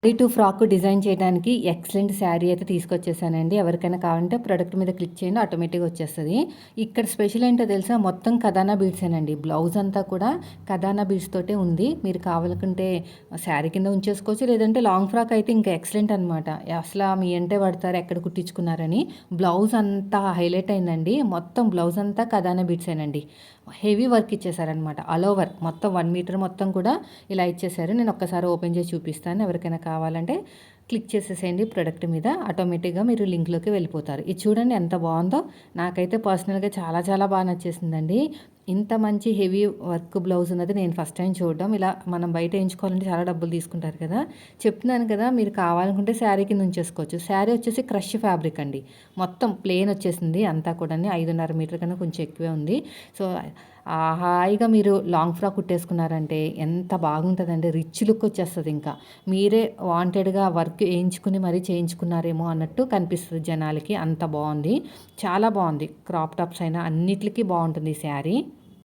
To frock design చేయడానికి excellent sari అయితే తీసుకొచ్చేసానండి. ఎవరికైనా కావాలంటే ప్రొడక్ట్ మీద క్లిక్ చేయండి, ఆటోమేటిక్‌గా వచ్చేస్తది. ఇక్కడ స్పెషల్ ఏంటో తెలుసా? మొత్తం కదానా బీడ్సేనండి. బ్లౌజ్ అంతా కూడా కదానా బీడ్స్ తోటే ఉంది. మీరు కావాలనుకుంటే శారీ కింద ఉంచేసుకోవచ్చు. లేదంటే లాంగ్ ఫ్రాక్ అయితే ఇంకా ఎక్సలెంట్ అనమాట. అసల మీ ఎంటే పడతారు ఎక్కడ కుట్టించుకున్నారని. బ్లౌజ్ అంతా హైలైట్ అయిందండి. మొత్తం బ్లౌజ్ అంతా కదానా బీడ్సేనండి. హెవీ వర్క్ ఇచ్చేసారనమాట. ఆల్ ఓవర్ మొత్తం 1 మీటర్ మొత్తం కూడా ఇలా ఇచ్చేసారు. నేను ఒక్కసారి ఓపెన్ చేసి చూపిస్తాను. ఎవరికైనా కావాలంటే క్లిక్ చేసేసేయండి ప్రొడక్ట్ మీద. ఆటోమేటిక్‌గా మీరు లింక్‌లోకి వెళ్ళిపోతారు. ఇది చూడండి ఎంత బావుందో. నాకైతే పర్సనల్‌గా చాలా చాలా బాగా నచ్చేసిందండి. ఇంత మంచి హెవీ వర్క్ బ్లౌజ్ ఉన్నది నేను ఫస్ట్ టైం చూడడం. ఇలా మనం బయట ఎంచుకోవాలంటే చాలా డబ్బులు తీసుకుంటారు కదా! చెప్తున్నాను కదా! మీరు కావాలనుకుంటే శారీ కింద ఉంచేసుకోవచ్చు. శారీ వచ్చేసి క్రష్ ఫ్యాబ్రిక్ అండి. మొత్తం ప్లెయిన్ వచ్చేసింది అంతా కూడాని. 5.5 మీటర్ కన్నా కొంచెం ఎక్కువే ఉంది. సో, హాయిగా మీరు లాంగ్ ఫ్రాక్ కుట్టేసుకున్నారంటే ఎంత బాగుంటదంటే రిచ్ లుక్ వచ్చేస్తది ఇంకా. మీరే వాంటెడ్‌గా వర్క్ ఏయించుకుని మరీ చేయించుకున్నారేమో అన్నట్టు కనిపిస్తది జనాలకి. అంత బావుంది. చాలా బావుంది. క్రాప్ టాప్స్ అయినా అన్నిట్లికి బావుంటుంది ఈ శారీ.